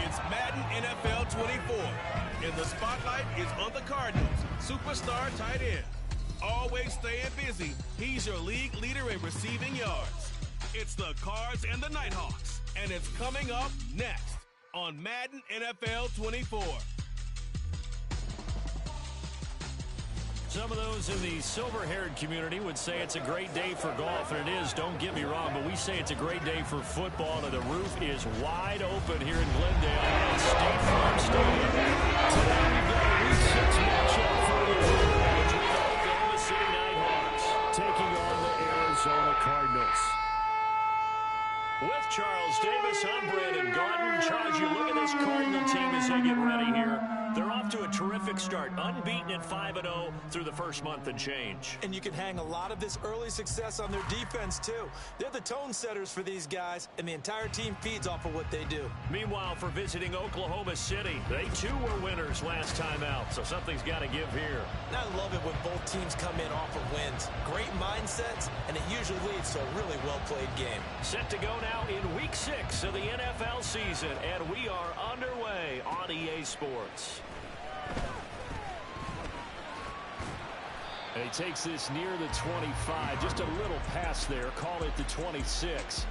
It's Madden NFL 24. And the spotlight is on the Cardinals' superstar tight end. Always staying busy, he's your league leader in receiving yards. It's the Cards and the Nighthawks. And it's coming up next on Madden NFL 24. Some of those in the silver-haired community would say it's a great day for golf, and it is, don't get me wrong, but we say it's a great day for football, and the roof is wide open here in Glendale at State Farm Stadium. Today we've got a Week 6 matchup for you between the Oklahoma City Nighthawks taking on the Arizona Cardinals. With Charles Davis, I'm Brandon Gaudin. Charles, you look at this Cardinal team as they get ready here. They're off to a terrific start, unbeaten at 5-0 through the first month and change. And you can hang a lot of this early success on their defense, too. They're the tone setters for these guys, and the entire team feeds off of what they do. Meanwhile, for visiting Oklahoma City, they too were winners last time out, so something's got to give here. And I love it when both teams come in off of wins. Great mindsets, and it usually leads to a really well-played game. Set to go now in Week 6 of the NFL season, and we are underway on EA Sports. And he takes this near the 25, just a little pass there, call it the 26.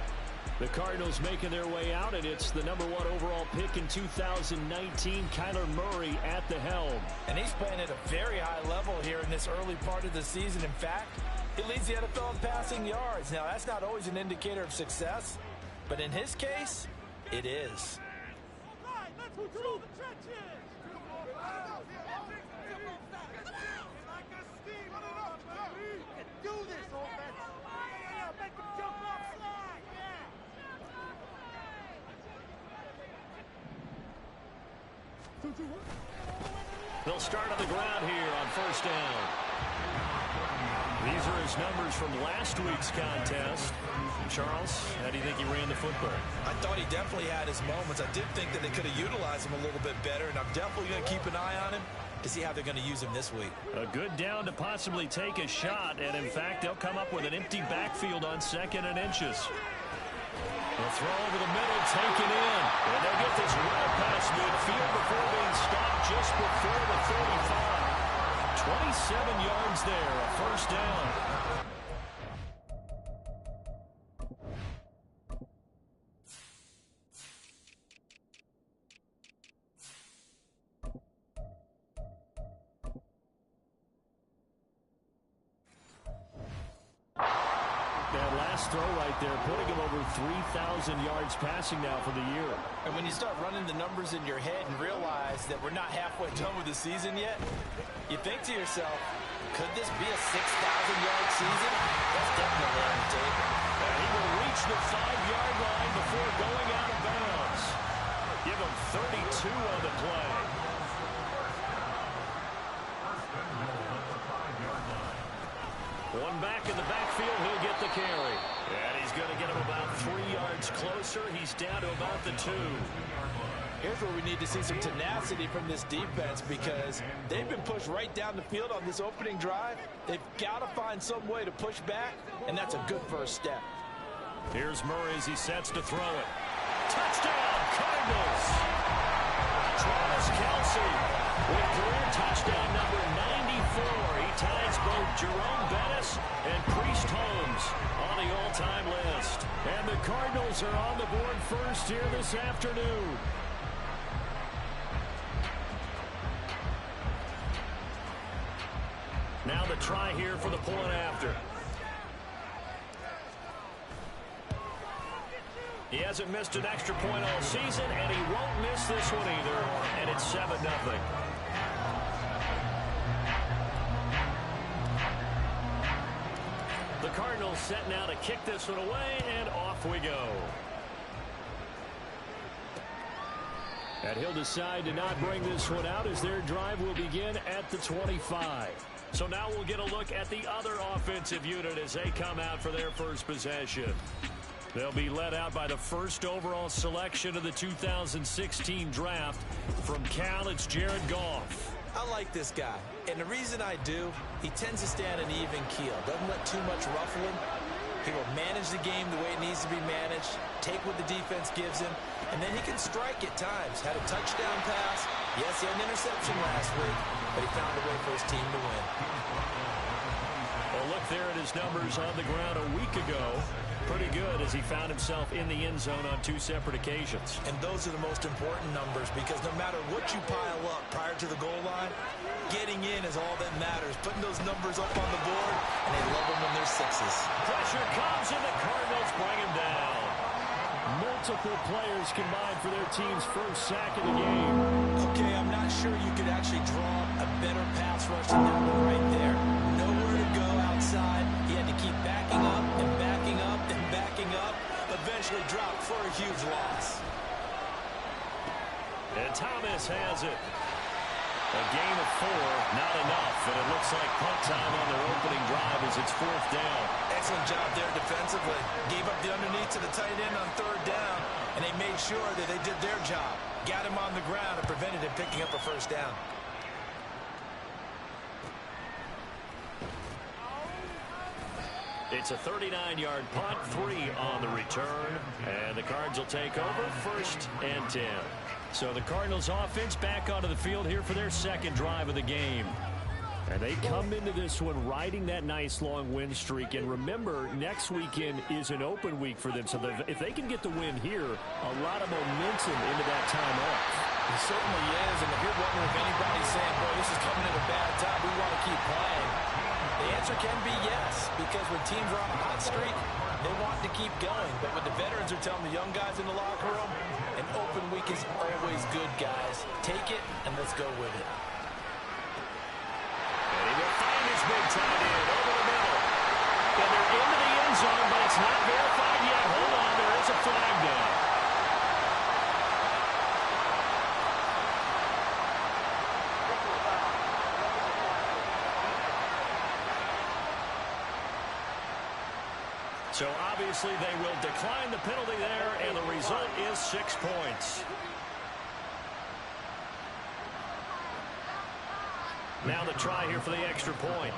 The Cardinals making their way out, and it's the #1 overall pick in 2019, Kyler Murray at the helm. And he's playing at a very high level here in this early part of the season. In fact, he leads the NFL in passing yards. Now, that's not always an indicator of success, but in his case, it is. All right, let's patrol the trenches. Do this, offense. Yeah, make them jump off slide. Yeah. They'll start on the ground here on first down. These are his numbers from last week's contest. Charles, how do you think he ran the football? I thought he definitely had his moments. I did think that they could have utilized him a little bit better, and I'm definitely going to keep an eye on him to see how they're going to use him this week. A good down to possibly take a shot, and in fact, they'll come up with an empty backfield on 2nd and inches. The throw over the middle, taken in. And they'll get this well past midfield before being stopped just before the 35. 27 yards there, a first down. That last throw right there, putting him over 3,000 yards passing now for the year. And when you start running the numbers in your head and realize that we're not halfway done with the season yet, you think to yourself, could this be a 6,000-yard season? That's definitely on the table. And he will reach the 5-yard line before going out of bounds. Give him 32 on the play. One back in the backfield, he'll get the carry. And he's going to get him about 3 yards closer. He's down to about the 2. Here's where we need to see some tenacity from this defense, because they've been pushed right down the field on this opening drive. They've got to find some way to push back, and that's a good first step. Here's Murray as he sets to throw it. Touchdown, Cardinals! Travis Kelce with career touchdown number 94. He ties both Jerome Bettis and Priest Holmes on the all-time list. And the Cardinals are on the board first here this afternoon. Now the try here for the point after. He hasn't missed an extra point all season, and he won't miss this one either. And it's 7-0. The Cardinals set now to kick this one away, and off we go. And he'll decide to not bring this one out as their drive will begin at the 25. So now we'll get a look at the other offensive unit as they come out for their first possession. They'll be led out by the first overall selection of the 2016 draft. From Cal, it's Jared Goff. I like this guy, and the reason I do, he tends to stay on an even keel. Doesn't let too much ruffle him. He will manage the game the way it needs to be managed, take what the defense gives him, and then he can strike at times. Had a touchdown pass. Yes, he had an interception last week, but he found a way for his team to win. Well, look there at his numbers on the ground a week ago. Pretty good as he found himself in the end zone on 2 separate occasions. And those are the most important numbers because no matter what you pile up prior to the goal line, getting in is all that matters. Putting those numbers up on the board, and they love them when they're 6s. Pressure comes, and the Cardinals bring him down. Multiple players combined for their team's first sack of the game. Okay, I'm not sure you could actually draw a better pass rush than that one right there. Nowhere to go outside. He had to keep backing up and backing up and backing up. Eventually dropped for a huge loss. And Thomas has it. A gain of 4, not enough, and it looks like punt time on their opening drive as it's 4th down. Excellent job there defensively. Gave up the underneath to the tight end on 3rd down, and they made sure that they did their job. Got him on the ground and prevented him picking up a 1st down. It's a 39-yard punt, 3 on the return, and the Cards will take over 1st and 10. So the Cardinals offense back onto the field here for their 2nd drive of the game. And they come into this one riding that nice long win streak. And remember, next weekend is an open week for them. So if they can get the win here, a lot of momentum into that time off. It certainly is. And if you're wondering if anybody's saying, boy, this is coming at a bad time, we want to keep playing, the answer can be yes. Because when teams are on a hot streak, they want to keep going. But what the veterans are telling the young guys in the locker room, an open week is always good, guys. Take it, and let's go with it. And he will find his big tight end over the middle. And they're into the end zone, but it's not verified yet. Hold on, there is a flag down. So obviously they will decline the penalty there, and the result is 6 points. Now the try here for the extra point.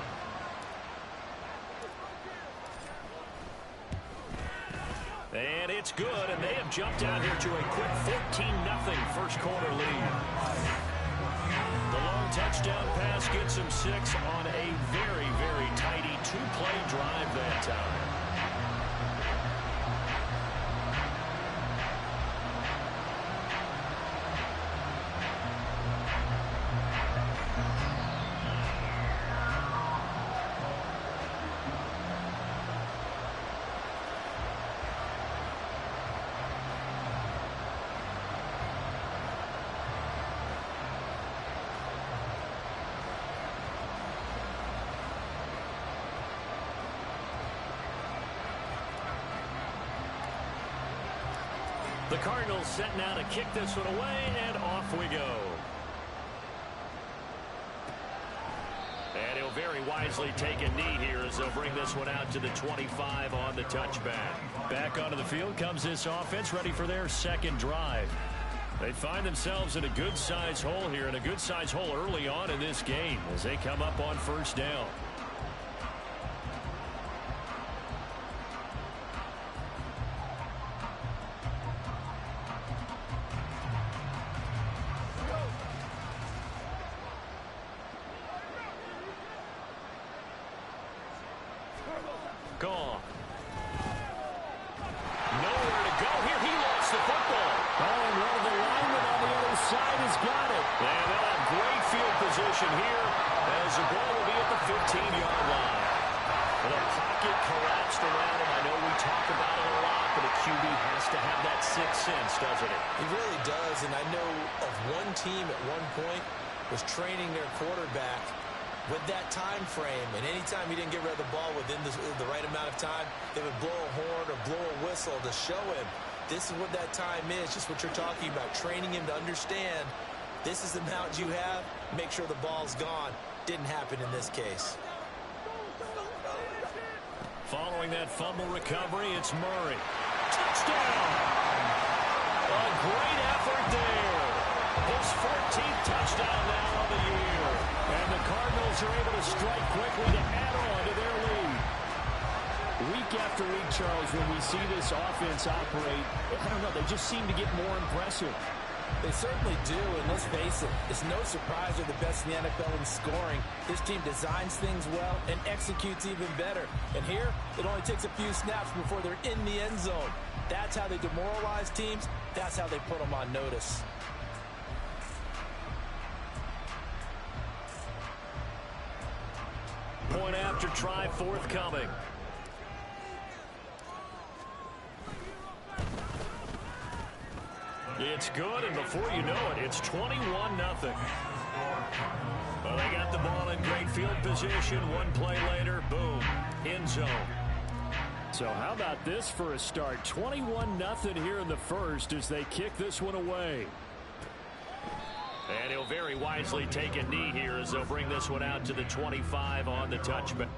And it's good, and they have jumped out here to a quick 14-0 first quarter lead. The long touchdown pass gets them 6 on a very, very tidy 2-play drive that time. The Cardinals set now to kick this one away, and off we go. And he'll very wisely take a knee here as they'll bring this one out to the 25 on the touchback. Back onto the field comes this offense, ready for their 2nd drive. They find themselves in a good-sized hole here, and a good-sized hole early on in this game as they come up on 1st down. Gone. Nowhere to go here. He lost the football. Oh, and one of the linemen on the other side has got it. And they'll have great field position here as the ball will be at the 15-yard line. Well, the pocket collapsed around him. I know we talk about it a lot, but a QB has to have that 6th sense, doesn't it? He really does, and I know of one team at one point was training their quarterback with that time frame, and anytime he didn't get rid of the ball within the right amount of time, they would blow a horn or blow a whistle to show him this is what that time is, just what you're talking about, training him to understand this is the amount you have, make sure the ball's gone. Didn't happen in this case. Following that fumble recovery, it's Murray. Touchdown! A great effort there. His 14th touchdown now on the year. And the Cardinals are able to strike quickly to add on to their lead. Week after week, Charles, when we see this offense operate, I don't know, they just seem to get more impressive. They certainly do, and let's face it, it's no surprise they're the best in the NFL in scoring. This team designs things well and executes even better. And here, it only takes a few snaps before they're in the end zone. That's how they demoralize teams. That's how they put them on notice. Point after try forthcoming. It's good, and before you know it, it's 21-0. Well, they got the ball in great field position. One play later, boom, end zone. So how about this for a start? 21-0 here in the first as they kick this one away. And he'll very wisely take a knee here as they'll bring this one out to the 25 on the touchback.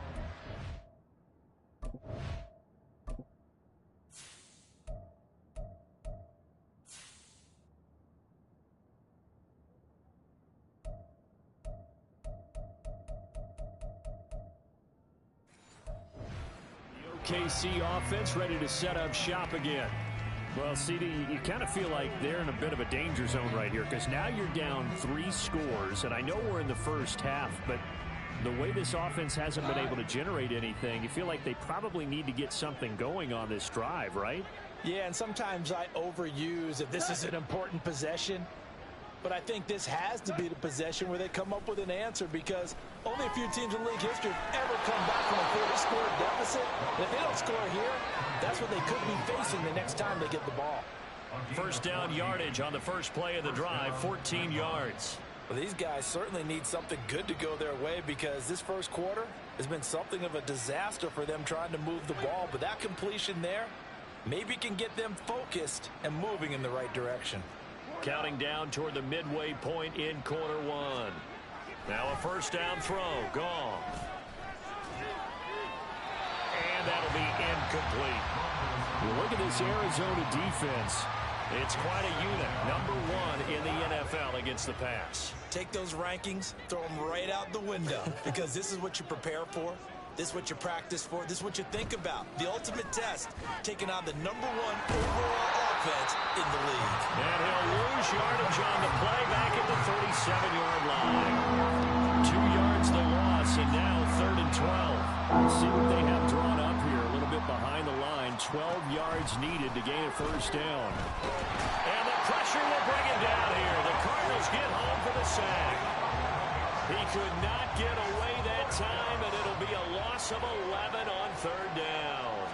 KC offense ready to set up shop again. Well, CD, you kind of feel like they're in a bit of a danger zone right here because now you're down 3 scores, and I know we're in the first half, but the way this offense hasn't been able to generate anything, you feel like they probably need to get something going on this drive, right? Yeah, and sometimes I overuse if this is an important possession. But I think this has to be the possession where they come up with an answer because only a few teams in league history have ever come back from a 40-score deficit. And if they don't score here, that's what they could be facing the next time they get the ball. First down yardage on the first play of the drive, 14 yards. Well, these guys certainly need something good to go their way because this first quarter has been something of a disaster for them trying to move the ball. But that completion there maybe can get them focused and moving in the right direction. Counting down toward the midway point in quarter one. Now a first down throw. Gone. And that'll be incomplete. Well, look at this Arizona defense. It's quite a unit. #1 in the NFL against the pass. Take those rankings, throw them right out the window because this is what you prepare for. This is what you practice for. This is what you think about. The ultimate test, taking on the #1 overall offense in the league. And he'll lose yardage on the play back at the 37-yard line. 2 yards the loss, and now 3rd and 12. Let's see what they have drawn up here. A little bit behind the line. 12 yards needed to gain a first down. And the pressure will bring it down here. The Cardinals get home for the sack. He could not get away that time, and it'll be a loss of 11 on 3rd down.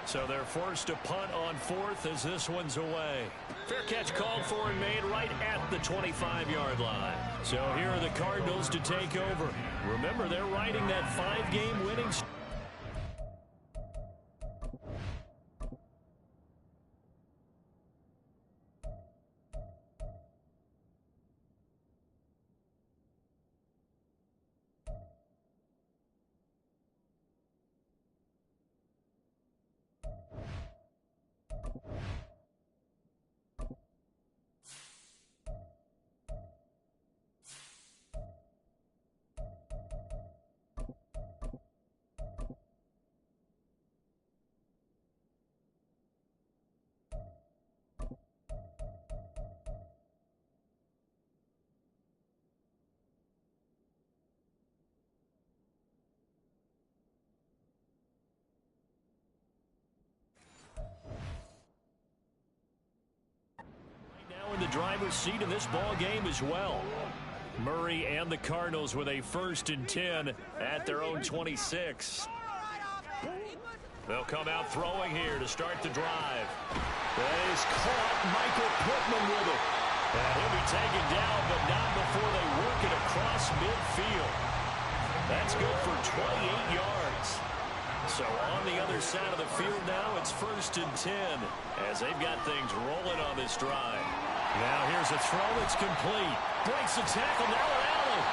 So they're forced to punt on 4th as this one's away. Fair catch called for and made right at the 25-yard line. So here are the Cardinals to take over. Remember, they're riding that 5-game winning streak. In the driver's seat in this ball game as well. Murray and the Cardinals with a 1st and 10 at their own 26. They'll come out throwing here to start the drive. That is caught. Michael Pittman with it. And he'll be taken down, but not before they work it across midfield. That's good for 28 yards. So on the other side of the field now, it's 1st and 10 as they've got things rolling on this drive. Now here's a throw that's complete. Breaks the tackle, now Allen.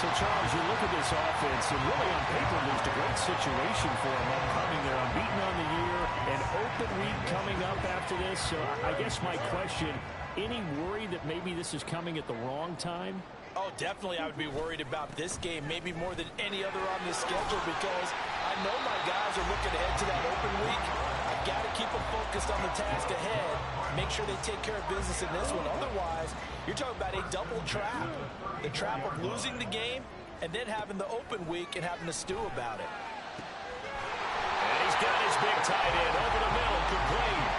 So Charles, you look at this offense, and really on paper, there's a great situation for them upcoming. They're unbeaten on the year, an open week coming up after this. So I guess my question, any worry that maybe this is coming at the wrong time? Oh, definitely I would be worried about this game, maybe more than any other on this schedule, because I know my guys are looking ahead to that open week. I've got to keep them focused on the task ahead. Make sure they take care of business in this one. Otherwise, you're talking about a double trap. The trap of losing the game and then having the open week and having to stew about it. And he's got his big tight end over the middle, complete.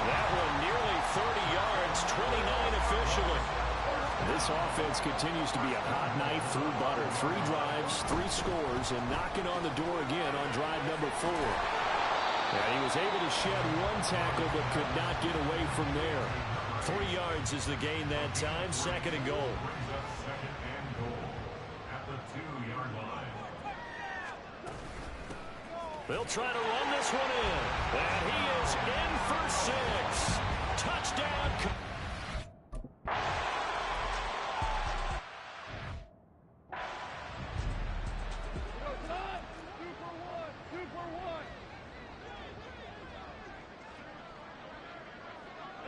That one nearly 30 yards, 29 officially. This offense continues to be a hot knife through butter. 3 drives, 3 scores, and knocking on the door again on drive number 4. And he was able to shed 1 tackle but could not get away from there. 3 yards is the gain that time, 2nd and goal. They'll try to run this one in. And he is in for 6. Touchdown.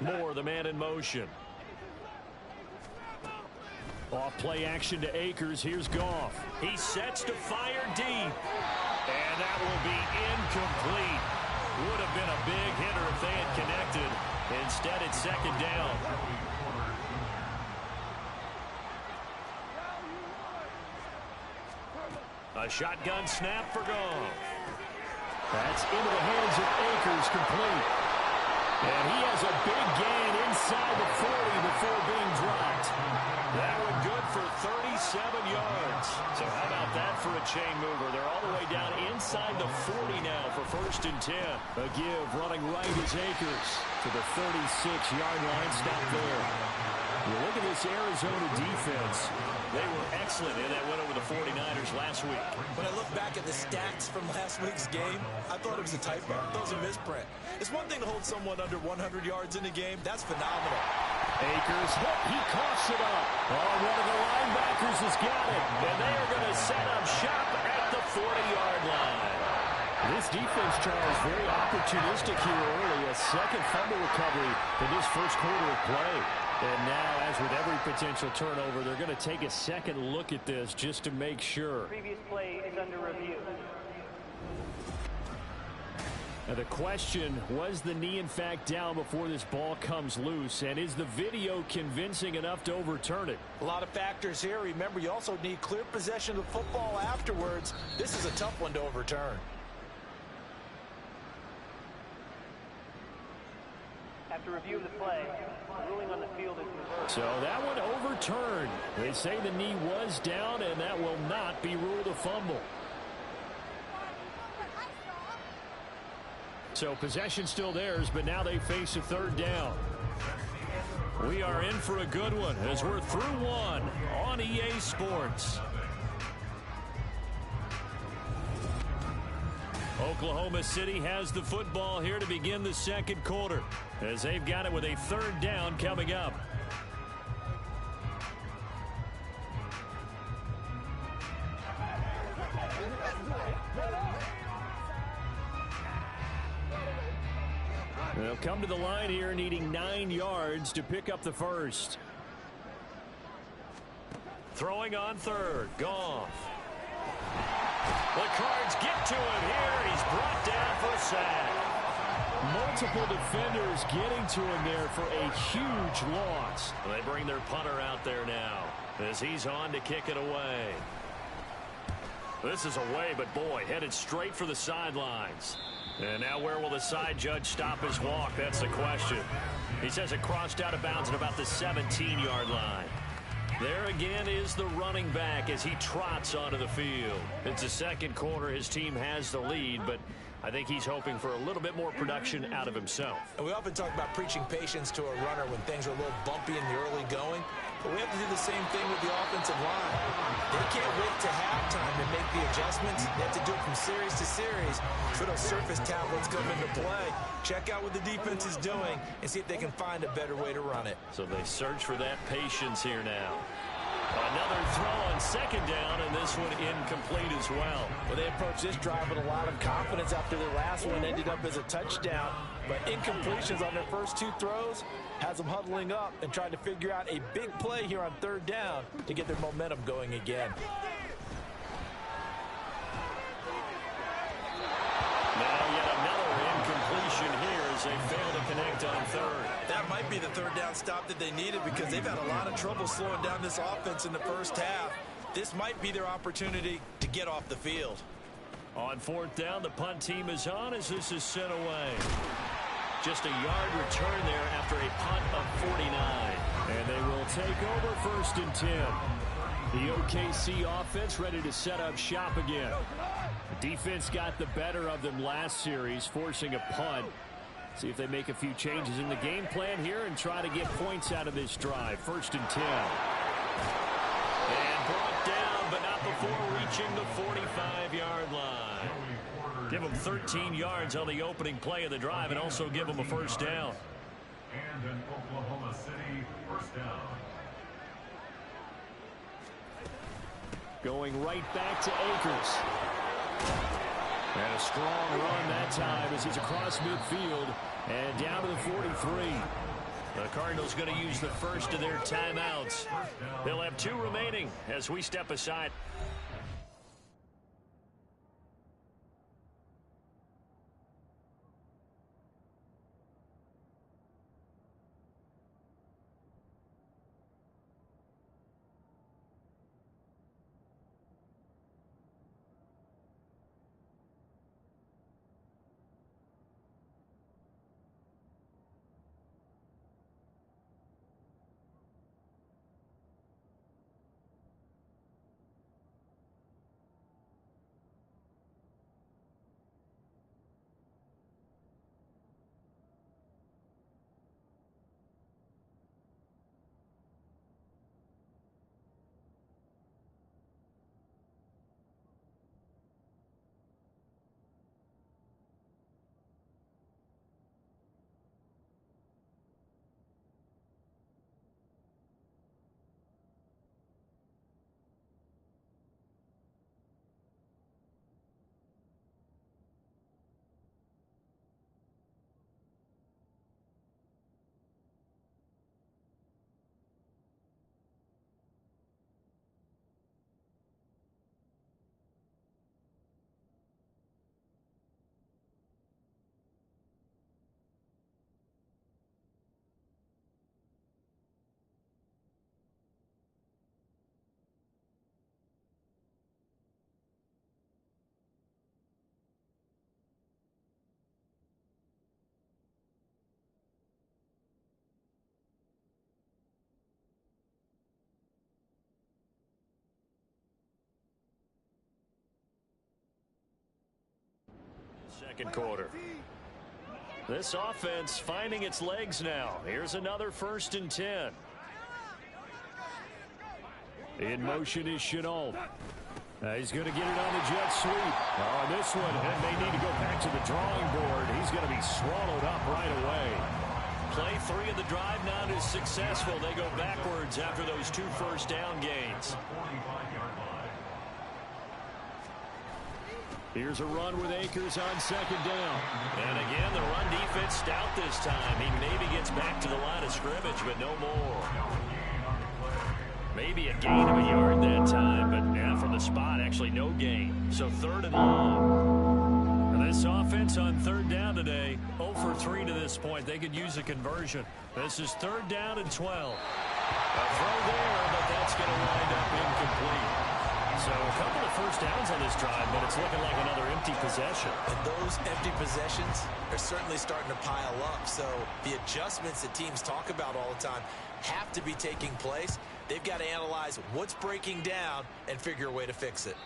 Moore, the man in motion. Off play action to Akers. Here's Goff. He sets to fire deep. And that will be incomplete. Would have been a big hitter if they had connected. Instead, it's 2nd down. A shotgun snap for Goff. That's into the hands of Akers, complete. And he has a big gain inside the 40 before being dropped. That one good for 37 yards. So how about that for a chain mover? They're all the way down inside the 40 now for 1st and 10. A give running right is Akers to the 36-yard line. Stop there. You look at this Arizona defense. They were excellent in that win over the 49ers last week. When I look back at the stats from last week's game, I thought it was a typo. I thought it was a misprint. It's one thing to hold someone under 100 yards in a game. That's phenomenal. Akers, he coughs it up. Oh, one of the linebackers has got it. And they are going to set up shop at the 40-yard line. This defense, Charles, very opportunistic here early. A 2nd fumble recovery in this 1st quarter of play. And now, as with every potential turnover, they're going to take a 2nd look at this just to make sure. Previous play is under review. Now the question, was the knee in fact down before this ball comes loose? And is the video convincing enough to overturn it? A lot of factors here. Remember, you also need clear possession of the football afterwards. This is a tough one to overturn. After review of the play, the ruling on the field is reversed. So that one overturned. They say the knee was down, and that will not be ruled a fumble. So possession still theirs, but now they face a 3rd down. We are in for a good one as we're through 1 on EA Sports. Oklahoma City has the football here to begin the 2nd quarter as they've got it with a 3rd down coming up. They'll come to the line here needing 9 yards to pick up the 1st. Throwing on 3rd. Goff. The Cards get to him here. He's brought down for a sack. Multiple defenders getting to him there for a huge loss. They bring their punter out there now as he's on to kick it away. This is away, but boy, headed straight for the sidelines. And now where will the side judge stop his walk? That's the question. He says it crossed out of bounds at about the 17-yard line. There again is the running back as he trots onto the field. It's the 2nd quarter. His team has the lead, but I think he's hoping for a little bit more production out of himself. And we often talk about preaching patience to a runner when things are a little bumpy in the early going. But we have to do the same thing with the offensive line. They can't wait to halftime to make the adjustments. They have to do it from series to series so those surface tablets come into play. Check out what the defense is doing and see if they can find a better way to run it. So they search for that patience here now. Another throw on 2nd down, and this one incomplete as well. Well, they approached this drive with a lot of confidence after their last one ended up as a touchdown. But incompletions on their first 2 throws has them huddling up and trying to figure out a big play here on 3rd down to get their momentum going again. as they fail to connect on third. That might be the third down stop that they needed because they've had a lot of trouble slowing down this offense in the first half. This might be their opportunity to get off the field. On fourth down, the punt team is on as this is sent away. Just a yard return there after a punt of 49. And they will take over 1st and 10. The OKC offense ready to set up shop again. The defense got the better of them last series, forcing a punt. See if they make a few changes in the game plan here and try to get points out of this drive. 1st and 10. And brought down, but not before reaching the 45-yard line. Give them 13 yards on the opening play of the drive and also give them a first down. And an Oklahoma City first down. Going right back to Akers. And a strong run that time as he's across midfield and down to the 43. The Cardinals going to use the first of their timeouts. They'll have 2 remaining as we step aside. Second quarter. This offense finding its legs now. Here's another 1st and 10. In motion is Chenault. He's going to get it on the jet sweep. Oh, this one, and they need to go back to the drawing board. He's going to be swallowed up right away. Play 3 of the drive not as successful. They go backwards after those 2 first down gains. Here's a run with Akers on 2nd down. And again, the run defense stout this time. He maybe gets back to the line of scrimmage, but no more. Maybe a gain of a yard that time, but yeah, from the spot, actually no gain. So 3rd and long. And this offense on 3rd down today, 0 for 3 to this point. They could use a conversion. This is 3rd down and 12. A throw there, but that's going to wind up incomplete. So a couple of first downs on this drive, but it's looking like another empty possession. And those empty possessions are certainly starting to pile up. So the adjustments that teams talk about all the time have to be taking place. They've got to analyze what's breaking down and figure a way to fix it.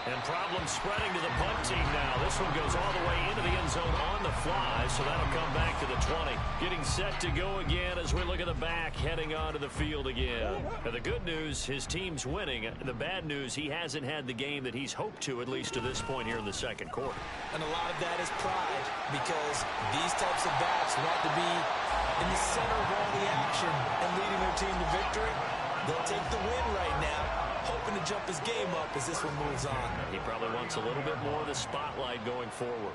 And problems spreading to the punt team now. This one goes all the way into the end zone on the fly, so that'll come back to the 20. Getting set to go again as we look at the back, heading onto the field again. Now, the good news, his team's winning. The bad news, he hasn't had the game that he's hoped to, at least to this point here in the second quarter. And a lot of that is pride, because these types of backs want to be in the center of all the action and leading their team to victory. They'll take the win right now, hoping to jump his game up as this one moves on. He probably wants a little bit more of the spotlight going forward.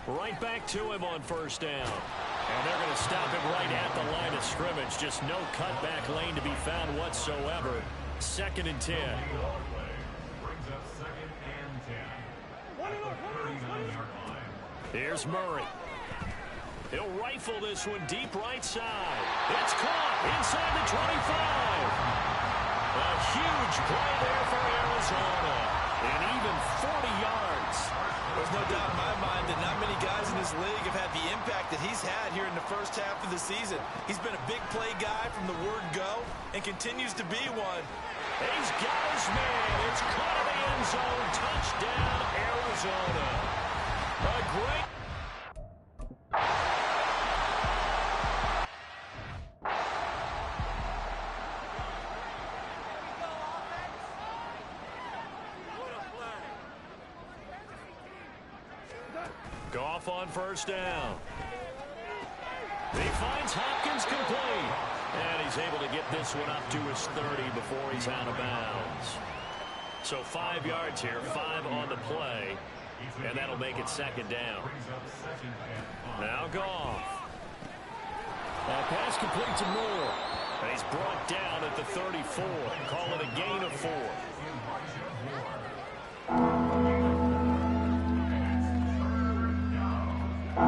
Right back to him on 1st down. And they're going to stop him right at the line of scrimmage. Just no cutback lane to be found whatsoever. 2nd and 10. Brings up 2nd and 10. 39-yard line. Here's Murray. He'll rifle this one deep right side. It's caught inside the 25. A huge play there for Arizona. And even 40 yards. There's no doubt in my mind that not many guys in this league have had the impact that he's had here in the first half of the season. He's been a big play guy from the word go and continues to be one. He's got his man. It's caught in the end zone. Touchdown, Arizona. A great... Goff on first down. He finds Hopkins complete. And he's able to get this one up to his 30 before he's out of bounds. So 5 yards here, 5 on the play. And that'll make it second down. Now Goff. Pass complete to Moore. And he's brought down at the 34. Call it a gain of 4.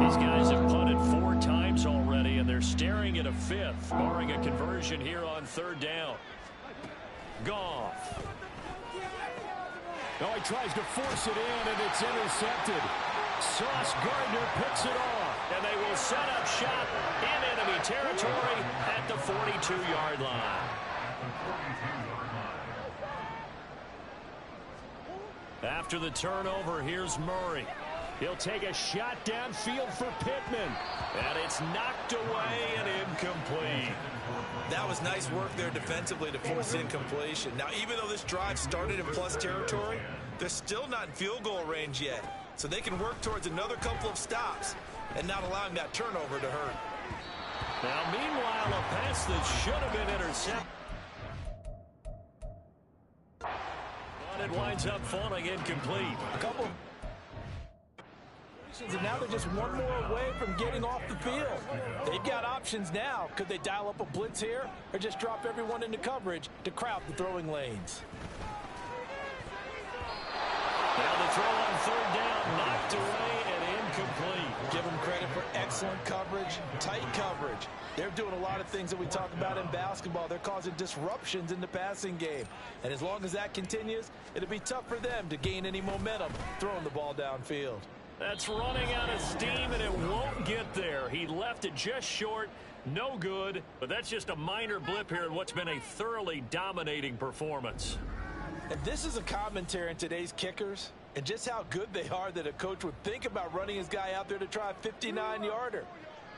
These guys have punted 4 times already, and they're staring at a 5th, barring a conversion here on third down. Goff. Oh, he tries to force it in, and it's intercepted. Sauce Gardner picks it off, and they will set up shop in enemy territory at the 42-yard line. After the turnover, here's Murray. He'll take a shot downfield for Pittman. And it's knocked away and incomplete. That was nice work there defensively to force incompletion. Now, even though this drive started in plus territory, they're still not in field goal range yet. So they can work towards another couple of stops and not allowing that turnover to hurt. Now, meanwhile, a pass that should have been intercepted. But it winds up falling incomplete. A couple. And now they're just one more away from getting off the field. They've got options now. Could they dial up a blitz here or just drop everyone into coverage to crowd the throwing lanes? Now the throw on third down, knocked away and incomplete. Give them credit for excellent coverage, tight coverage. They're doing a lot of things that we talk about in basketball. They're causing disruptions in the passing game. And as long as that continues, it'll be tough for them to gain any momentum throwing the ball downfield. That's running out of steam, and it won't get there. He left it just short. No good. But that's just a minor blip here in what's been a thoroughly dominating performance. And this is a commentary on today's kickers and just how good they are that a coach would think about running his guy out there to try a 59-yarder.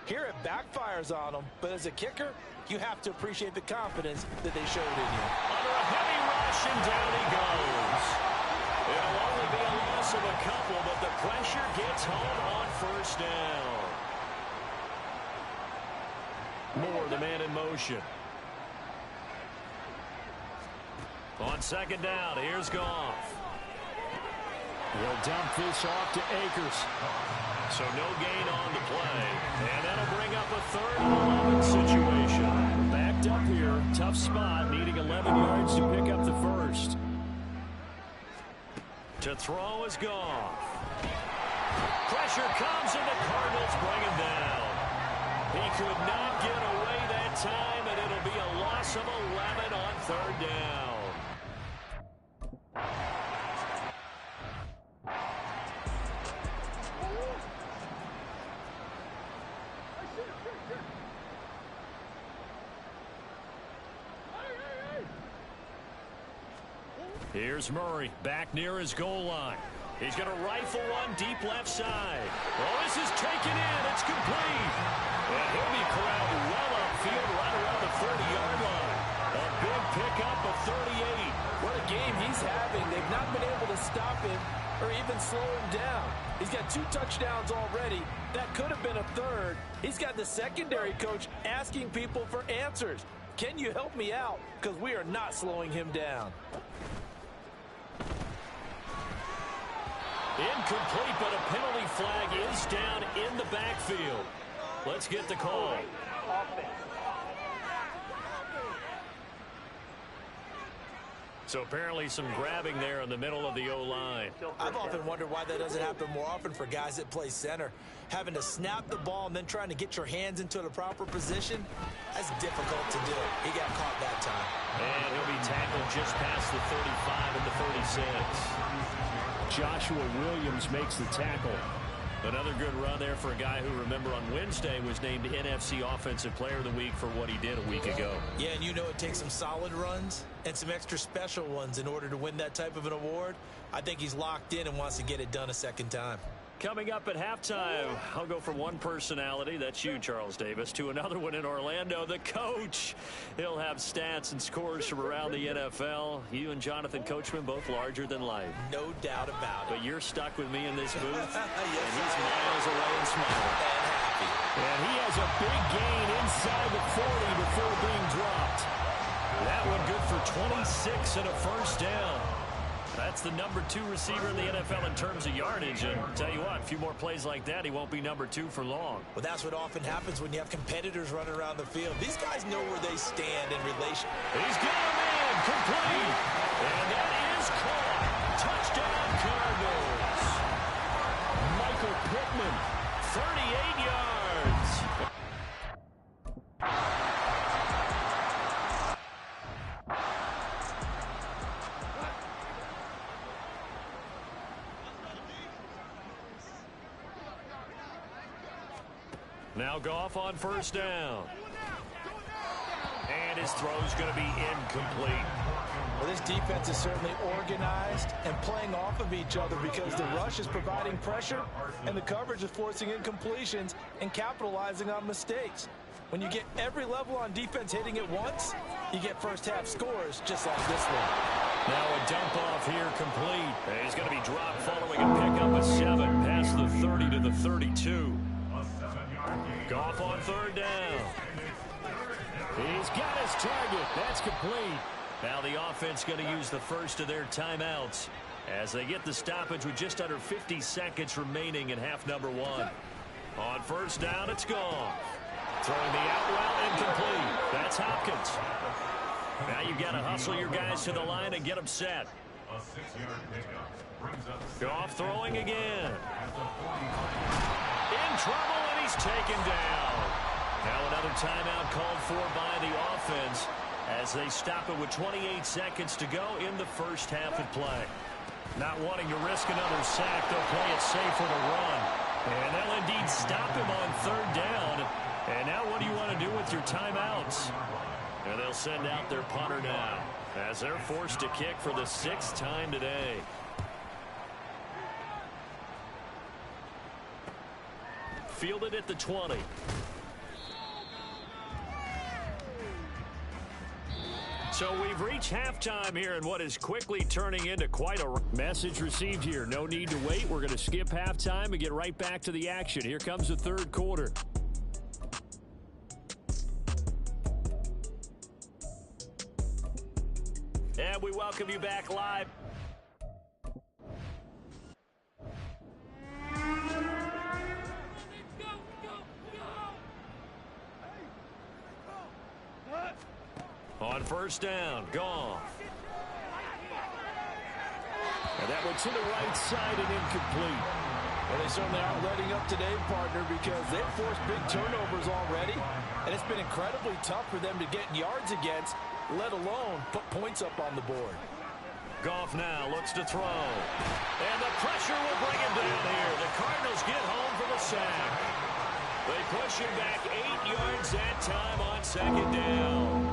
Here it backfires on him, but as a kicker, you have to appreciate the confidence that they showed in you. Under a heavy rush, and down he goes. It'll only be a loss of a couple, but the pressure gets home on first down. Moore, the man in motion. On second down, here's Goff. He'll dump this off to Akers. So no gain on the play. And that'll bring up a 3rd and 11 situation. Backed up here. Tough spot. Needing 11 yards to pick up the first. To throw is Goff. Pressure comes, and the Cardinals bring him down. He could not get away that time, and it'll be a loss of 11 on third down. Here's Murray back near his goal line. He's going to rifle one deep left side. Oh, this is taken in. It's complete. And he'll be corralled well upfield right around the 30-yard line. A big pickup of 38. What a game he's having. They've not been able to stop him or even slow him down. He's got 2 touchdowns already. That could have been a 3rd. He's got the secondary coach asking people for answers. Can you help me out? Because we are not slowing him down. Incomplete, but a penalty flag is down in the backfield. Let's get the call. So apparently some grabbing there in the middle of the O-line. I've often wondered why that doesn't happen more often for guys that play center. Having to snap the ball and then trying to get your hands into the proper position, that's difficult to do. He got caught that time. And he'll be tackled just past the 35 and the 36. Joshua Williams makes the tackle. Another good run there for a guy who, remember, on Wednesday was named NFC Offensive Player of the Week for what he did a week ago. Yeah, and you know it takes some solid runs and some extra special ones in order to win that type of an award. I think he's locked in and wants to get it done a second time. Coming up at halftime, I'll go from one personality, that's you, Charles Davis, to another one in Orlando, the coach. He'll have stats and scores from around the NFL. You and Jonathan Coachman both larger than life. No doubt about it. But you're stuck with me in this booth, Yes, and he's miles away and smiling. And happy. And he has a big gain inside the 40 before being dropped. That one good for 26 and a first down. That's the number 2 receiver in the NFL in terms of yardage. And tell you what, a few more plays like that, he won't be number 2 for long. Well, that's what often happens when you have competitors running around the field. These guys know where they stand in relation. He's got a man complete. And that is caught. Touchdown, Cardinals. Michael Pittman. 38 yards. Now Goff on first down. And his throw's going to be incomplete. Well, this defense is certainly organized and playing off of each other because the rush is providing pressure and the coverage is forcing incompletions and capitalizing on mistakes. When you get every level on defense hitting at once, you get first-half scores just like this one. Now a dump off here complete. And he's going to be dropped following a pickup of 7 past the 30 to the 32. Goff on third down. He's got his target. That's complete. Now the offense going to use the first of their timeouts as they get the stoppage with just under 50 seconds remaining in half number 1. On first down, it's gone. Throwing the out route incomplete. That's Hopkins. Now you've got to hustle your guys to the line and get them set. A 6-yard pickup brings up Goff throwing again. In trouble, and he's taken down. Now another timeout called for by the offense as they stop it with 28 seconds to go in the first half of play. Not wanting to risk another sack, they'll play it safe for the run. And they'll indeed stop him on third down. And now what do you want to do with your timeouts? And they'll send out their punter now as they're forced to kick for the 6th time today. Fielded at the 20. So we've reached halftime here in what is quickly turning into quite a message received here. No need to wait. We're going to skip halftime and get right back to the action. Here comes the third quarter. And we welcome you back live. On first down, Goff. And that one to the right side and incomplete. Well, they certainly aren't letting up today, partner, because they've forced big turnovers already, and it's been incredibly tough for them to get yards against, let alone put points up on the board. Goff now looks to throw. And the pressure will bring him down here. The Cardinals get home from a sack. They push him back 8 yards that time on second down.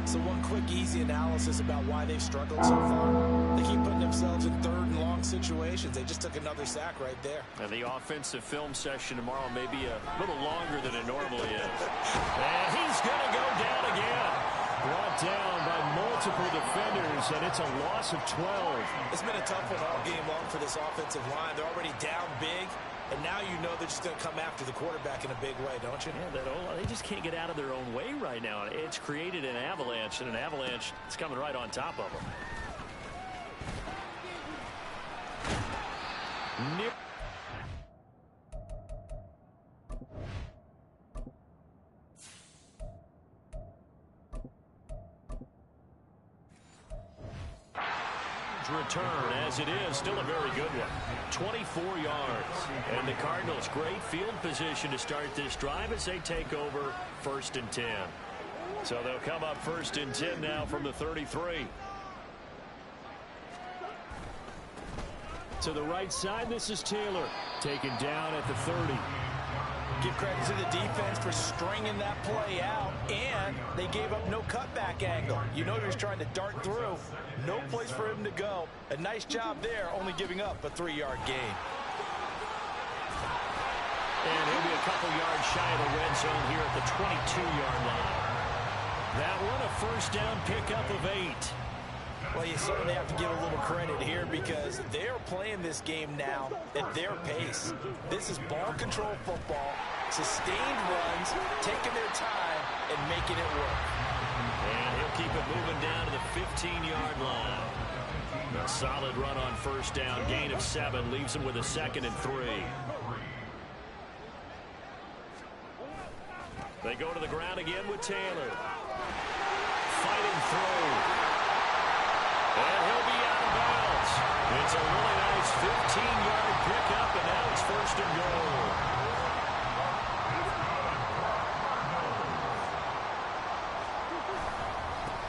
So one quick, easy analysis about why they've struggled so far. They keep putting themselves in third and long situations. They just took another sack right there. And the offensive film session tomorrow may be a little longer than it normally is. And he's going to go down again. Brought down by multiple defenders, and it's a loss of 12. It's been a tough one all game long for this offensive line. They're already down big. And now you know they're just going to come after the quarterback in a big way, don't you? Yeah, they just can't get out of their own way right now. It's created an avalanche, and an avalanche is coming right on top of them. yardage return, as it is still a very good one. 24 yards. And the Cardinals, great field position to start this drive as they take over 1st and 10. So they'll come up 1st and 10 now from the 33. To the right side, this is Taylor. Taken down at the 30. Give credit to the defense for stringing that play out, and they gave up no cutback angle. You know he was trying to dart through. No place for him to go. A nice job there, only giving up a 3-yard gain. And he'll be a couple yards shy of the red zone here at the 22-yard line. That one a first down pickup of 8. Well, you certainly have to give a little credit here because they're playing this game now at their pace. This is ball control football, sustained runs, taking their time, and making it work. And he'll keep it moving down to the 15-yard line. A solid run on first down. Gain of 7 leaves him with a 2nd and 3. They go to the ground again with Taylor. Fighting through. And he'll be out of bounds. It's a really nice 15-yard pickup, and now it's 1st and goal.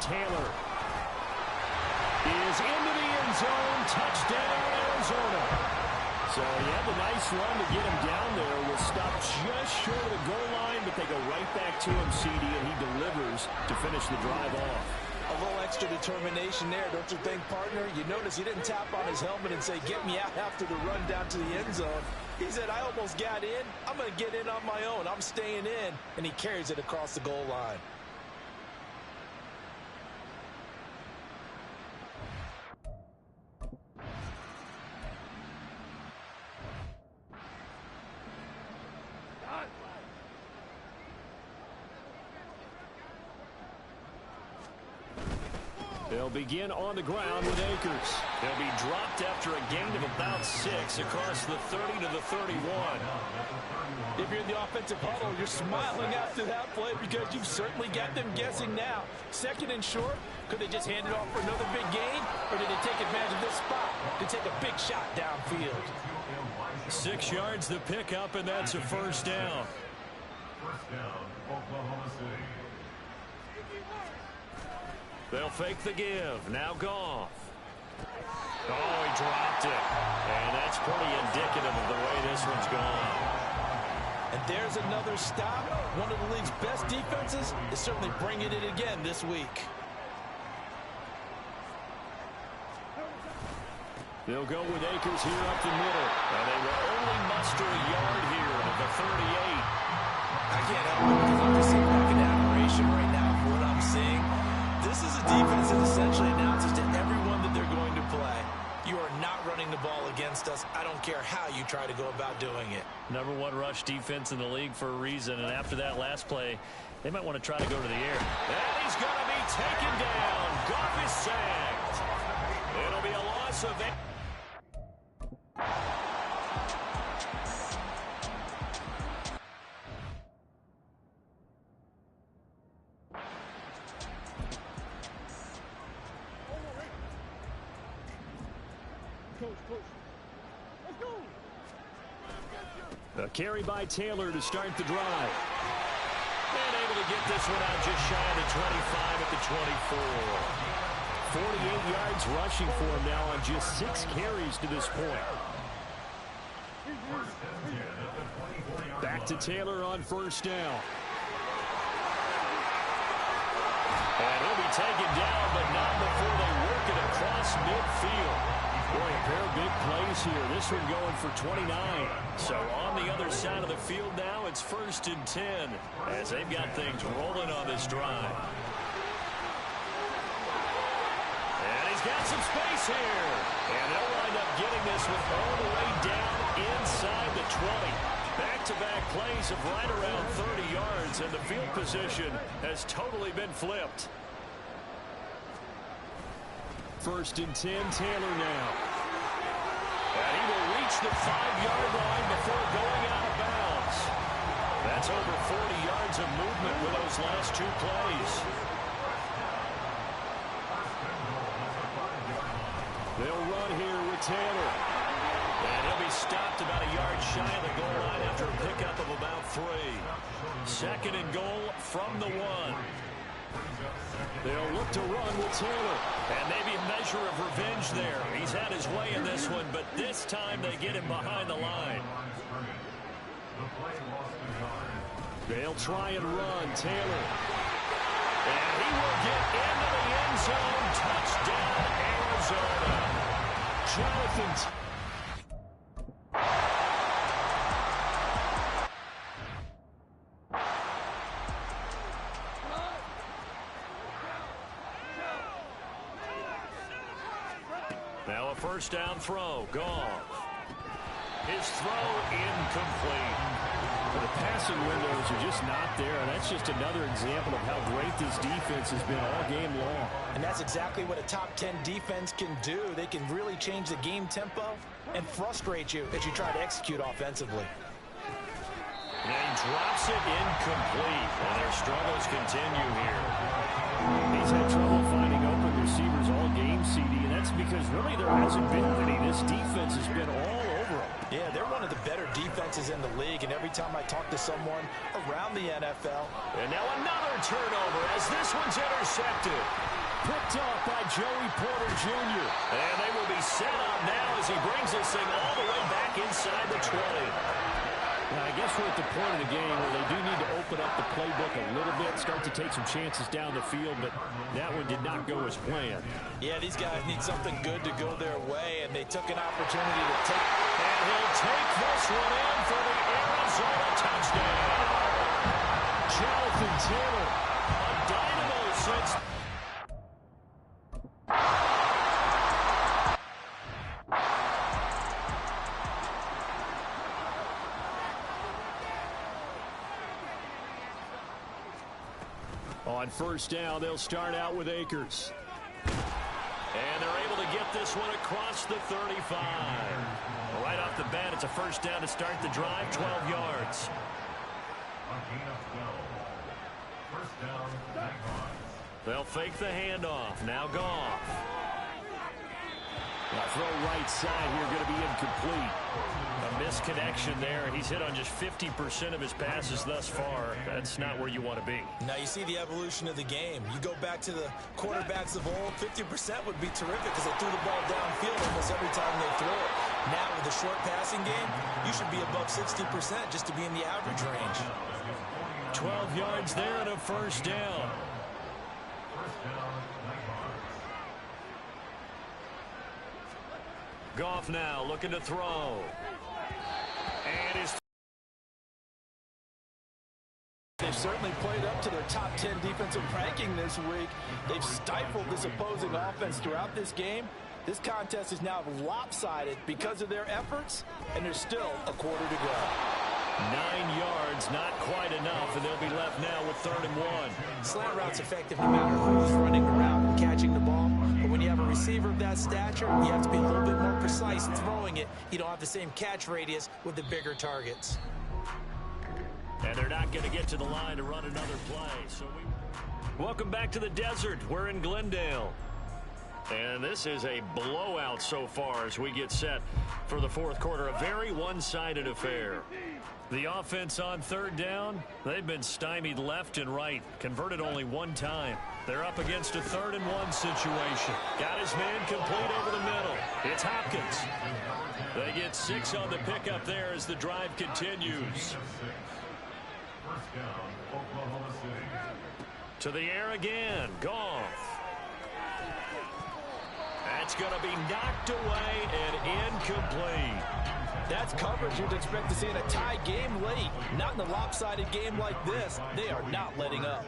Taylor is into the end zone. Touchdown, Arizona. So he had the nice run to get him down there. Was stopped just short of the goal line, but they go right back to him, CD, and he delivers to finish the drive off. A little extra determination there, don't you think, partner? You notice he didn't tap on his helmet and say, get me out after the run down to the end zone. He said, I almost got in. I'm going to get in on my own. I'm staying in. And he carries it across the goal line. They'll begin on the ground with Akers. He'll be dropped after a gain of about 6 across the 30 to the 31. If you're in the offensive huddle, you're smiling after that play because you've certainly got them guessing now. 2nd and short, could they just hand it off for another big gain? Or did they take advantage of this spot to take a big shot downfield? 6 yards the pickup, and that's a first down. First down, Oklahoma City. They'll fake the give. Now Goff. Oh, he dropped it. And that's pretty indicative of the way this one's gone. And there's another stop. One of the league's best defenses is certainly bringing it again this week. They'll go with Akers here up the middle. And they will only muster a yard here at the 38. I can't help it because I'm just sitting back in admiration right now for what I'm seeing. This is a defense that essentially announces to everyone that they're going to play, you are not running the ball against us. I don't care how you try to go about doing it. Number 1 rush defense in the league for a reason. And after that last play, they might want to try to go to the air. And he's going to be taken down. Goff is sacked. It'll be a loss of 8. A carry by Taylor to start the drive. And able to get this one out just shy of the 25 at the 24. 48 yards rushing for him now on just 6 carries to this point. Back to Taylor on first down. And he'll be taken down, but not before they work it across midfield. Boy, a pair of big plays here. This one going for 29. So on the other side of the field now, it's 1st and 10 as they've got things rolling on this drive. And he's got some space here. And they'll wind up getting this one all the way down inside the 20. Back-to-back plays of right around 30 yards, and the field position has totally been flipped. 1st and 10, Taylor now. And he will reach the 5-yard line before going out of bounds. That's over 40 yards of movement with those last 2 plays. They'll run here with Taylor. And he'll be stopped about a yard shy of the goal line after a pickup of about 3. Second and goal from the 1. They'll look to run with Taylor. And maybe a measure of revenge there. He's had his way in this one, but this time they get him behind the line. They'll try and run. Taylor. And he will get into the end zone. Touchdown, Arizona. Jonathan. Now a first down throw. Goff. His throw incomplete. The passing windows are just not there. And that's just another example of how great this defense has been all game long. And that's exactly what a top 10 defense can do. They can really change the game tempo and frustrate you as you try to execute offensively. And he drops it incomplete. And their struggles continue here. He's had trouble finding open receivers all game, CD, and that's because really there hasn't been any. This defense has been all over them. Yeah, they're one of the better defenses in the league, and every time I talk to someone around the NFL. And now another turnover as this one's intercepted. Picked off by Joey Porter Jr. And they will be set up now as he brings this thing all the way back inside the 20. Now, I guess we're at the point of the game where they do need to open up the playbook a little bit, start to take some chances down the field, but that one did not go as planned. Yeah, these guys need something good to go their way, and they took an opportunity to take. And he'll take this one in for the Arizona touchdown. Jonathan Taylor, a dynamo since. On first down, they'll start out with Akers. And they're able to get this one across the 35. Well, right off the bat, it's a first down to start the drive, 12 yards. First down, Nighthawks. They'll fake the handoff. Now Goff. Now throw right side here, going to be incomplete. A misconnection there. He's hit on just 50% of his passes thus far. That's not where you want to be. Now you see the evolution of the game. You go back to the quarterbacks of old, 50% would be terrific because they threw the ball downfield almost every time they throw it. Now with the short passing game, you should be above 60% just to be in the average range. 12 yards there and a first down. First down, Nighthawks. Goff now looking to throw. And his. They've certainly played up to their top 10 defensive ranking this week. They've stifled this opposing offense throughout this game. This contest is now lopsided because of their efforts, and there's still a quarter to go. 9 yards, not quite enough, and they'll be left now with 3rd and 1. Slant route's effective no matter who's running around and catching the ball. But when you have a receiver of that stature, you have to be a little bit more precise in throwing it. You don't have the same catch radius with the bigger targets. And they're not going to get to the line to run another play. So welcome back to the desert. We're in Glendale. And this is a blowout so far as we get set for the fourth quarter. A very one-sided affair. The offense on 3rd down, they've been stymied left and right. Converted only one time. They're up against a 3rd and 1 situation. Got his man complete over the middle. It's Hopkins. They get 6 on the pickup there as the drive continues. First down, Oklahoma City. To the air again. Goff. That's going to be knocked away and incomplete. That's coverage you'd expect to see in a tie game late. Not in a lopsided game like this. They are not letting up.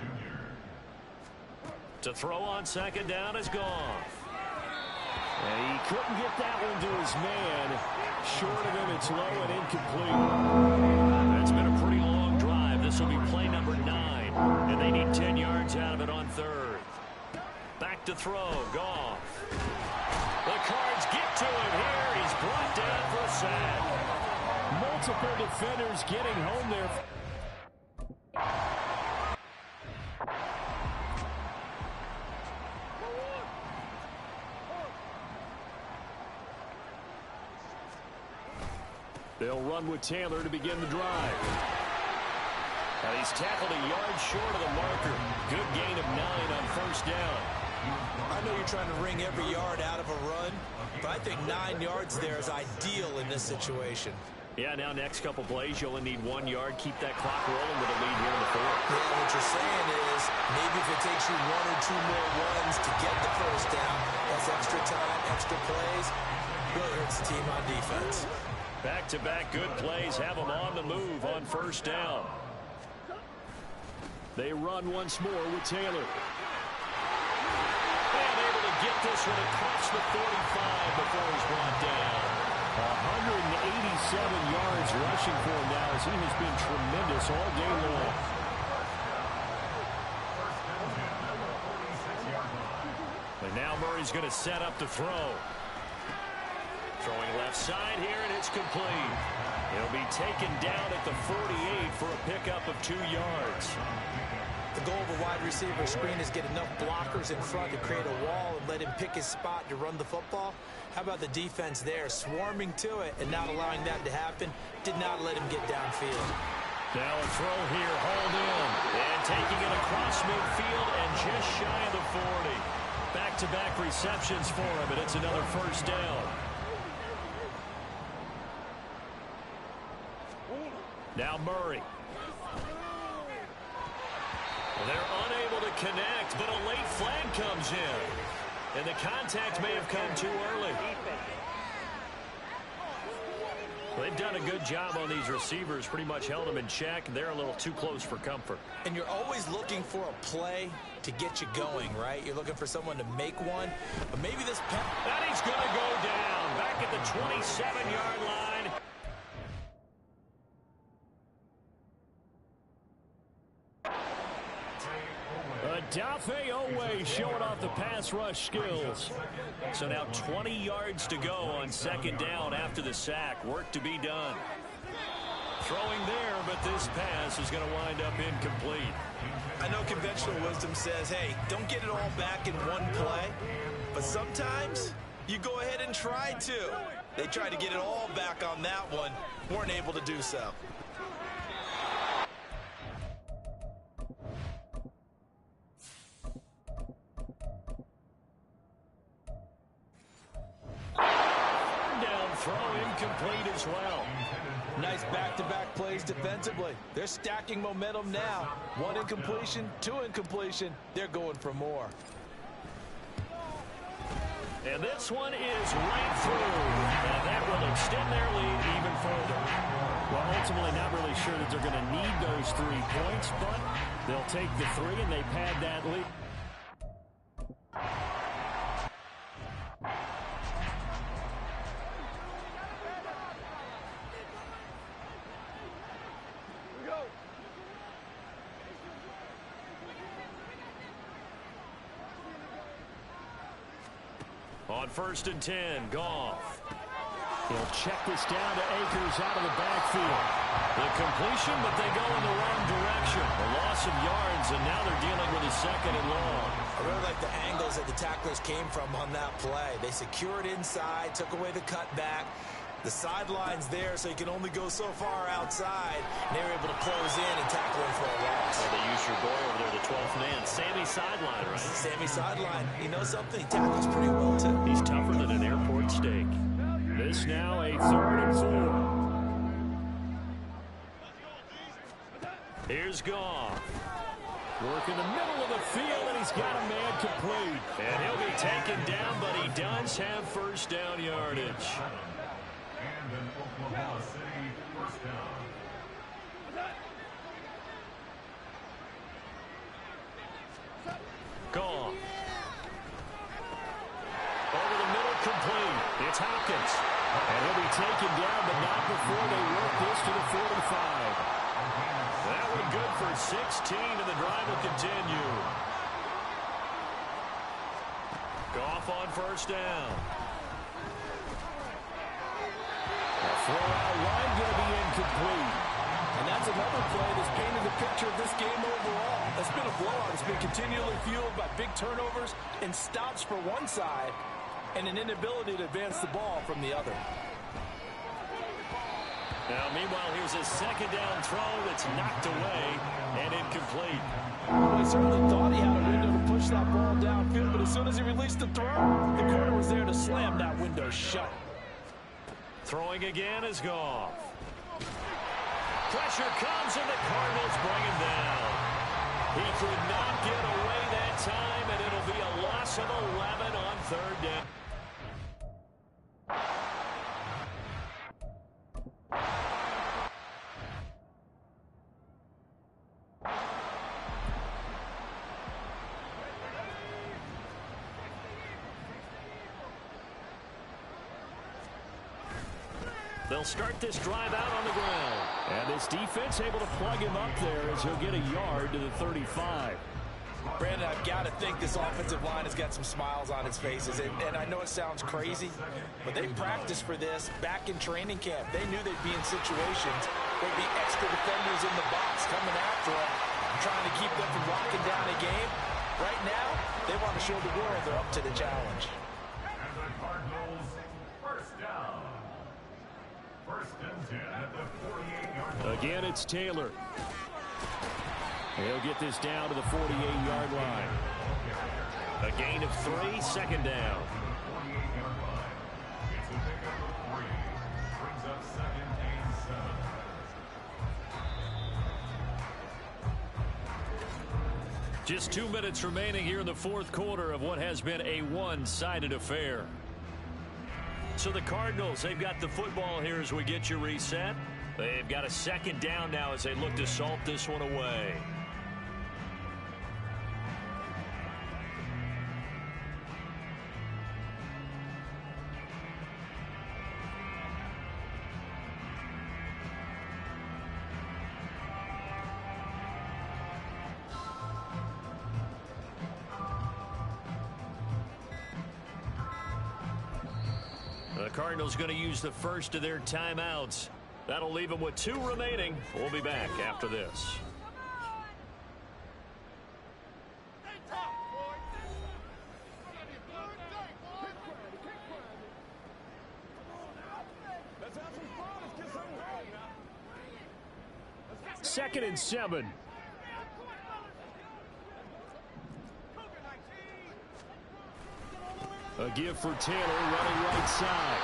To throw on 2nd down is Goff. And he couldn't get that one to his man. Short of him, it's low and incomplete. That's been a pretty long drive. This will be play number 9. And they need 10 yards out of it on 3rd. Back to throw. Goff. The Cards get to him here. He's brought down for a sack. Multiple defenders getting home there. They'll run with Taylor to begin the drive. Now he's tackled a yard short of the marker. Good gain of 9 on first down. I know you're trying to wring every yard out of a run, but I think 9 yards there is ideal in this situation. Yeah, now next couple plays, you only need 1 yard. Keep that clock rolling with a lead here in the fourth. Yeah, what you're saying is maybe if it takes you 1 or 2 more runs to get the first down, that's extra time, extra plays. Really hurts the team on defense. Back-to-back good plays have them on the move on first down. They run once more with Taylor. And able to get this one across the 45 before he's brought down. 187 yards rushing for him now as he has been tremendous all day long. And now Murray's going to set up to throw. Throwing left side here, and it's complete. He'll be taken down at the 48 for a pickup of 2 yards. The goal of a wide receiver screen is get enough blockers in front to create a wall and let him pick his spot to run the football. How about the defense there, swarming to it and not allowing that to happen? Did not let him get downfield. Now a throw here, hauled in, and taking it across midfield and just shy of the 40. Back-to-back receptions for him, and it's another first down. Now Murray. They're unable to connect, but a late flag comes in. And the contact may have come too early. They've done a good job on these receivers, pretty much held them in check. They're a little too close for comfort. And you're always looking for a play to get you going, right? You're looking for someone to make one. But maybe this... And he's going to go down back at the 27-yard line. Dafe Owe showing off the pass rush skills. So now 20 yards to go on second down after the sack. Work to be done. Throwing there, but this pass is going to wind up incomplete. I know conventional wisdom says, hey, don't get it all back in one play. But sometimes you go ahead and try to. They tried to get it all back on that one. Weren't able to do so. Throw incomplete as well. Nice back-to-back plays defensively. They're stacking momentum now. 1 incompletion, 2 incompletion. They're going for more. And this one is right through. And that will extend their lead even further. Well, ultimately not really sure that they're going to need those 3 points, but they'll take the 3 and they pad that lead. On 1st and 10, Goff. He'll check this down to Akers out of the backfield. The completion, but they go in the wrong direction. A loss of yards, and now they're dealing with a 2nd and long. I really like the angles that the tacklers came from on that play. They secured inside, took away the cutback. The sideline's there, so you can only go so far outside. And they were able to close in and tackle him for a loss. Well, they used your boy over there, the 12th man. Sammy Sideline, right? Sammy Sideline. You know something? He tackles pretty well, too. He's tougher than an airport steak. This now a 3rd and 4. Here's Goff. Work in the middle of the field, and he's got a man complete. And he'll be taken down, but he does have first down yardage. And in Oklahoma City, first down. Goff. Over the middle, complete. It's Hopkins. And he'll be taken down, but not before they work this to the 45. That one good for 16, and the drive will continue. Goff on first down. The throw out line going to be incomplete. And that's another play that's painted the picture of this game overall. It's been a blowout. It's been continually fueled by big turnovers and stops for one side and an inability to advance the ball from the other. Now, meanwhile, here's a second down throw that's knocked away and incomplete. Well, he certainly thought he had a window to push that ball downfield, but as soon as he released the throw, the corner was there to slam that window shut. Throwing again is Goff. Pressure comes, and the Cardinals bring him down. He could not get away that time, and it'll be a loss of 11 on third down. They'll start this drive out on the ground. And this defense able to plug him up there as he'll get a yard to the 35. Brandon, I've got to think this offensive line has got some smiles on its faces. And I know it sounds crazy, but they practiced for this back in training camp. They knew they'd be in situations where there'd be extra defenders in the box coming after them, trying to keep them from locking down a game. Right now, they want to show the world they're up to the challenge. And the Cardinals, first down. First and 10 at the 48-yard line. Again, it's Taylor. He'll get this down to the 48-yard line. A gain of 3, second down. 48-yard line. It's a pickup of 3. Brings up second and 7. Just 2 minutes remaining here in the fourth quarter of what has been a one-sided affair. So the Cardinals, they've got the football here as we get you reset. They've got a second down now as they look to salt this one away. The Cardinals going to use the first of their timeouts. That'll leave them with 2 remaining. We'll be back after this. Second and 7. A give for Taylor running right side.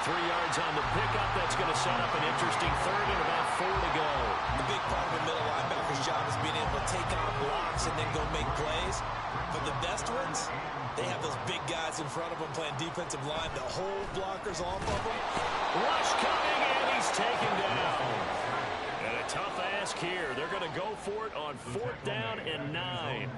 3 yards on the pickup. That's going to set up an interesting third and about 4 to go. The big part of the middle linebacker's job is being able to take on blocks and then go make plays. But the best ones, they have those big guys in front of them playing defensive line that hold blockers off of them. Rush coming, and he's taken down. And a tough ask here. They're going to go for it on 4th down and 9.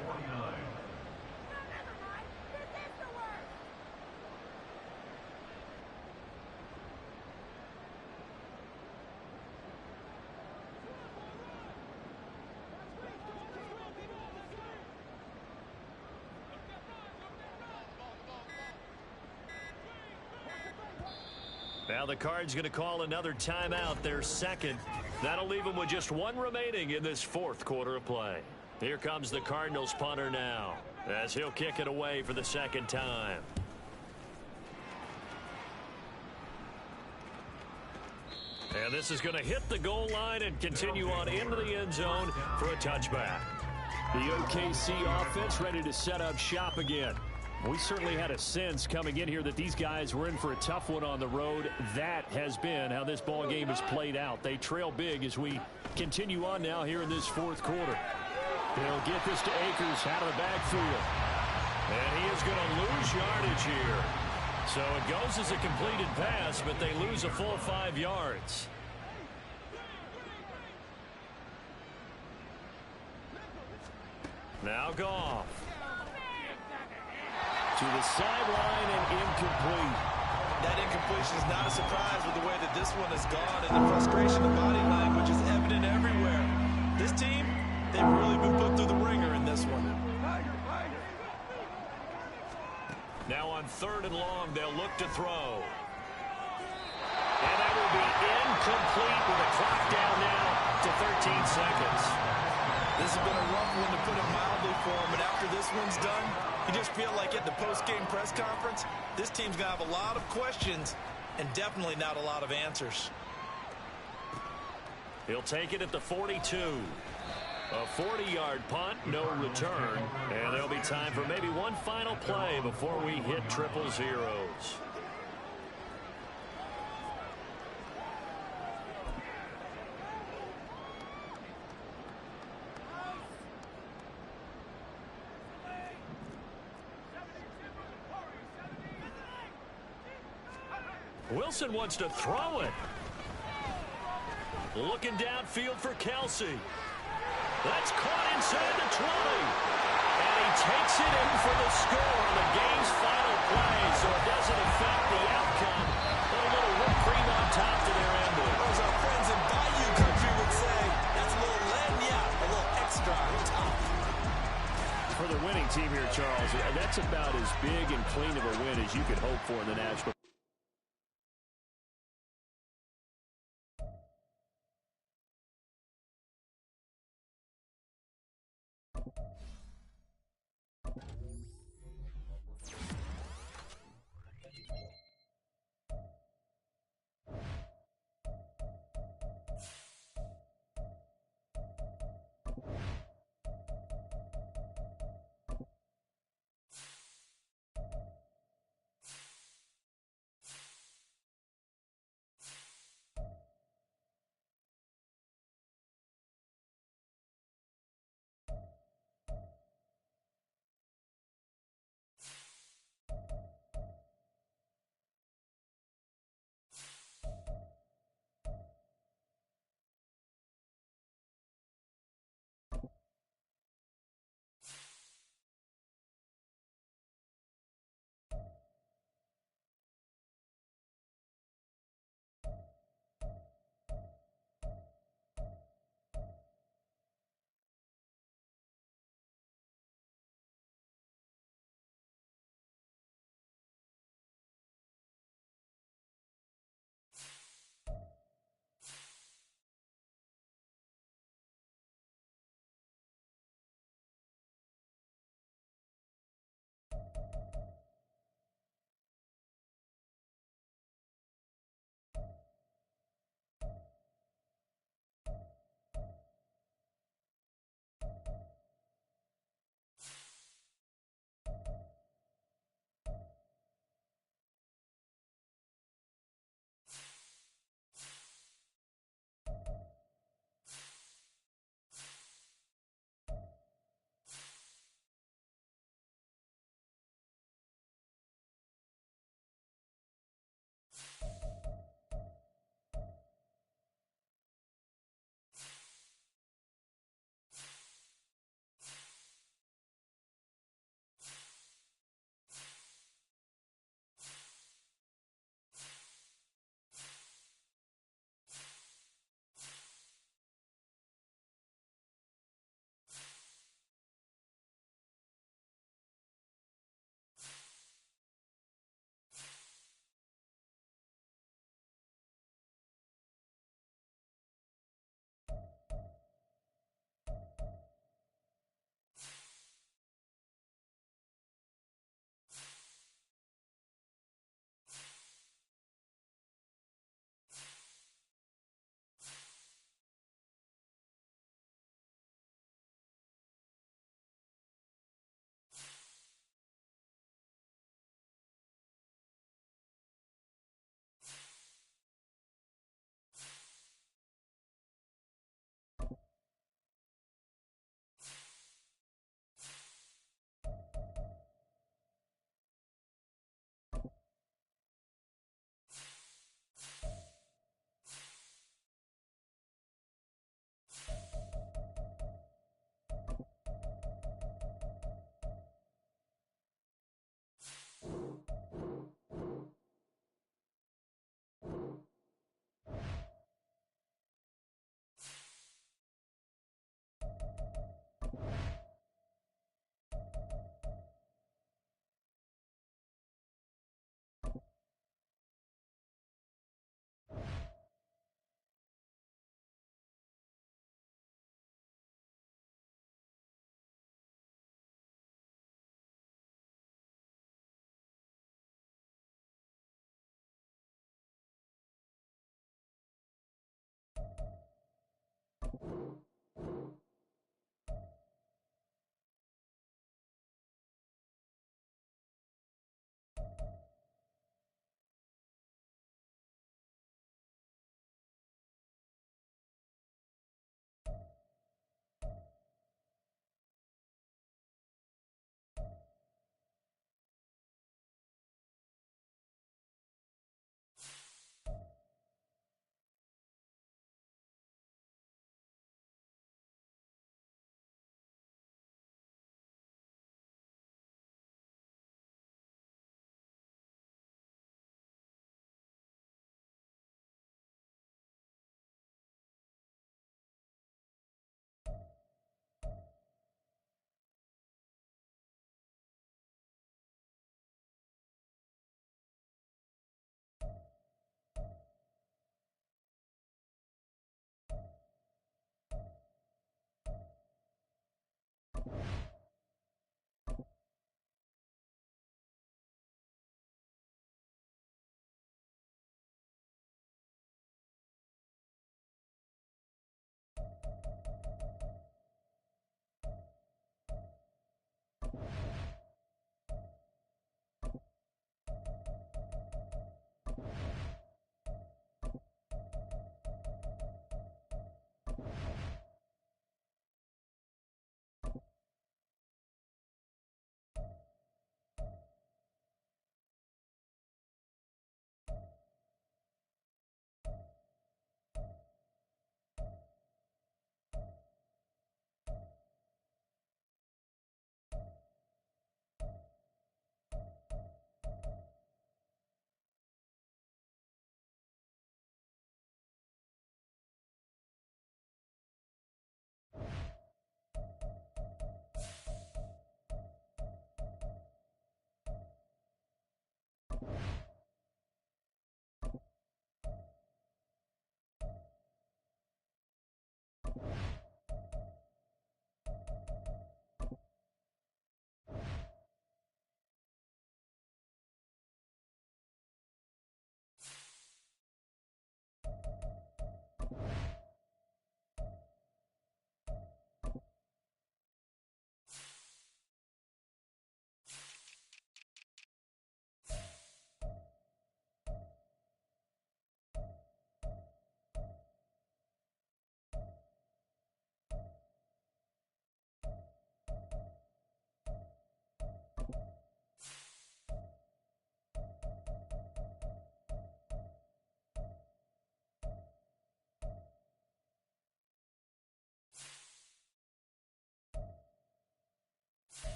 Now the Cards going to call another timeout, their second. That'll leave them with just 1 remaining in this fourth quarter of play. Here comes the Cardinals punter now, as he'll kick it away for the second time. And this is going to hit the goal line and continue on into the end zone for a touchback. The OKC offense ready to set up shop again. We certainly had a sense coming in here that these guys were in for a tough one on the road. That has been how this ball game has played out. They trail big as we continue on now here in this fourth quarter. They'll get this to Akers out of the backfield. And he is going to lose yardage here. So it goes as a completed pass, but they lose a full 5 yards. Now Goff. To the sideline and incomplete. That incompletion is not a surprise with the way that this one has gone, and the frustration of body language is evident everywhere. This team, they've really been put through the ringer in this one. Now on 3rd and long, they'll look to throw. And that will be incomplete with a clock down now to 13 seconds. This has been a rough one, to put it mildly, for him, but after this one's done, you just feel like at the post-game press conference, this team's going to have a lot of questions and definitely not a lot of answers. He'll take it at the 42. A 40-yard punt, no return. And there'll be time for maybe one final play before we hit triple zeros. Wilson wants to throw it. Looking downfield for Kelsey. That's caught inside the 20. And he takes it in for the score on the game's final play, so it doesn't affect the outcome. But a little whipped cream on top to their ending. As our friends in Bayou Country would say, that's a little lagniappe, a little extra on top. For the winning team here, Charles, that's about as big and clean of a win as you could hope for in the National